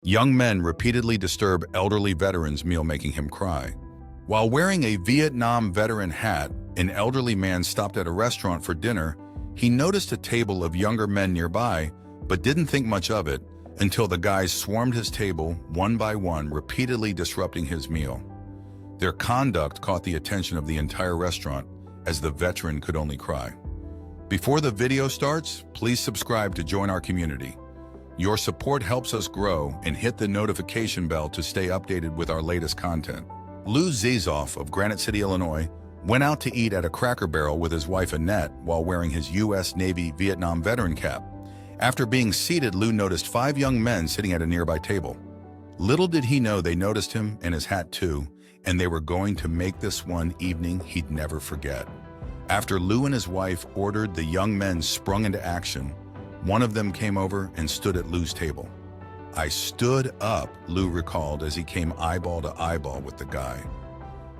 Young men repeatedly disturb elderly veterans' meal, making him cry. While wearing a Vietnam veteran hat, an elderly man stopped at a restaurant for dinner. He noticed a table of younger men nearby, but didn't think much of it until the guys swarmed his table one by one, repeatedly disrupting his meal. Their conduct caught the attention of the entire restaurant, as the veteran could only cry. Before the video starts, please subscribe to join our community. Your support helps us grow, and hit the notification bell to stay updated with our latest content. Lou Zezoff of Granite City, Illinois, went out to eat at a Cracker Barrel with his wife Annette while wearing his U.S. Navy Vietnam veteran cap. After being seated, Lou noticed 5 young men sitting at a nearby table. Little did he know they noticed him and his hat too, and they were going to make this one evening he'd never forget. After Lou and his wife ordered, the young men sprung into action. One of them came over and stood at Lou's table. "I stood up," Lou recalled as he came eyeball to eyeball with the guy.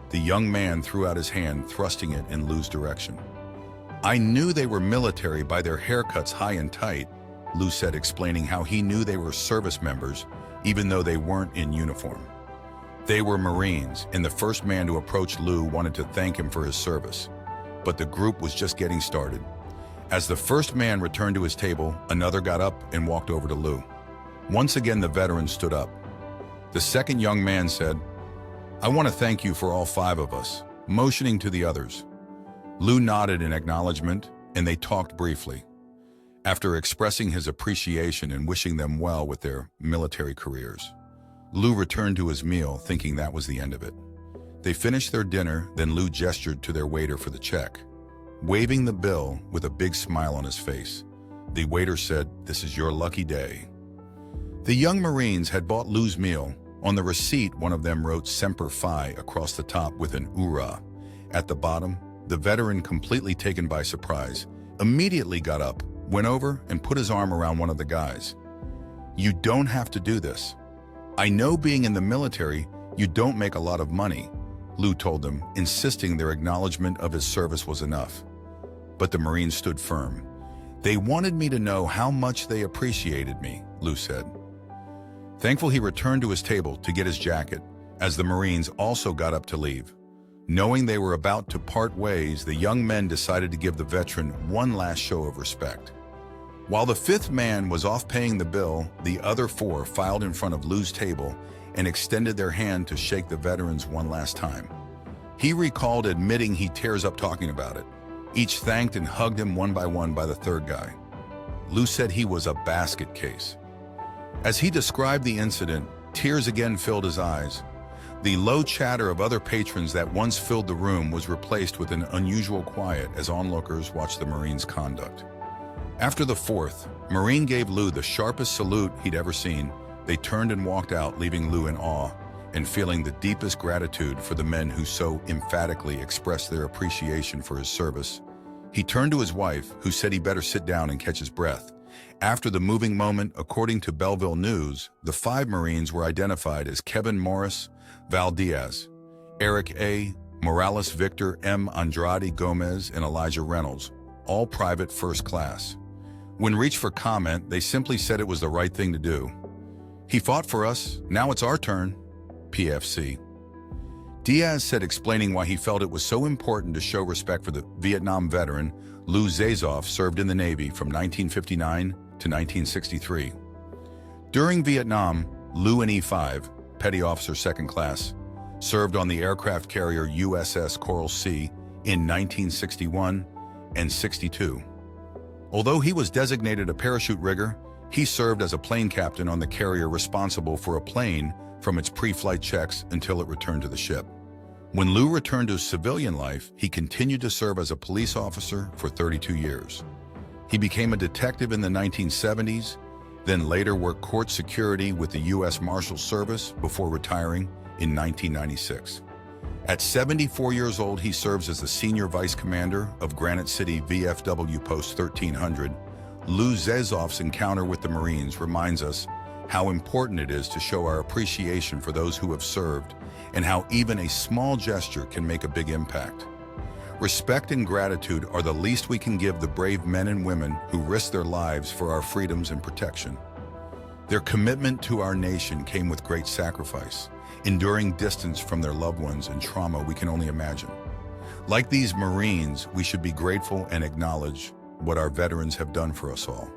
The young man threw out his hand, thrusting it in Lou's direction. "I knew they were military by their haircuts high and tight," Lou said, explaining how he knew they were service members, even though they weren't in uniform. They were Marines, and the first man to approach Lou wanted to thank him for his service. But the group was just getting started. As the first man returned to his table, another got up and walked over to Lou. Once again, the veteran stood up. The second young man said, "I want to thank you for all 5 of us," motioning to the others. Lou nodded in acknowledgement, and they talked briefly. After expressing his appreciation and wishing them well with their military careers, Lou returned to his meal, thinking that was the end of it. They finished their dinner, then Lou gestured to their waiter for the check, waving the bill with a big smile on his face. The waiter said, "This is your lucky day." The young Marines had bought Lou's meal. On the receipt, one of them wrote Semper Fi across the top with an "Oorah." At the bottom, the veteran, completely taken by surprise, immediately got up, went over, and put his arm around one of the guys. "You don't have to do this. I know being in the military, you don't make a lot of money," Lou told them, insisting their acknowledgement of his service was enough. But the Marines stood firm. "They wanted me to know how much they appreciated me," Lou said. Thankful, he returned to his table to get his jacket, as the Marines also got up to leave. Knowing they were about to part ways, the young men decided to give the veteran one last show of respect. While the 5th man was off paying the bill, the other 4 filed in front of Lou's table and extended their hand to shake the veterans one last time. He recalled admitting he tears up talking about it. Each thanked and hugged him one by the third guy. Lou said he was a basket case. As he described the incident, tears again filled his eyes. The low chatter of other patrons that once filled the room was replaced with an unusual quiet as onlookers watched the Marines' conduct. After the 4th Marine gave Lou the sharpest salute he'd ever seen, they turned and walked out, leaving Lou in awe and feeling the deepest gratitude for the men who so emphatically expressed their appreciation for his service. He turned to his wife, who said he better sit down and catch his breath. After the moving moment, according to Belleville News, the 5 Marines were identified as Kevin Morris, Val Diaz, Eric A. Morales, Victor M. Andrade Gomez, and Elijah Reynolds, all private first class. When reached for comment, they simply said it was the right thing to do. "He fought for us, now it's our turn." PFC. Diaz said, explaining why he felt it was so important to show respect for the Vietnam veteran. Lou Zezoff served in the Navy from 1959 to 1963. During Vietnam, Lou, an E-5, Petty Officer 2nd Class, served on the aircraft carrier USS Coral Sea in 1961 and 62. Although he was designated a parachute rigger, he served as a plane captain on the carrier, responsible for a plane from its pre-flight checks until it returned to the ship. When Lou returned to civilian life, he continued to serve as a police officer for 32 years. He became a detective in the 1970s, then later worked court security with the U.S. Marshal Service before retiring in 1996. At 74 years old, he serves as the Senior Vice Commander of Granite City VFW Post 1300. Lou Zezoff's encounter with the Marines reminds us how important it is to show our appreciation for those who have served, and how even a small gesture can make a big impact. Respect and gratitude are the least we can give the brave men and women who risk their lives for our freedoms and protection. Their commitment to our nation came with great sacrifice, enduring distance from their loved ones and trauma we can only imagine. Like these Marines, we should be grateful and acknowledge what our veterans have done for us all.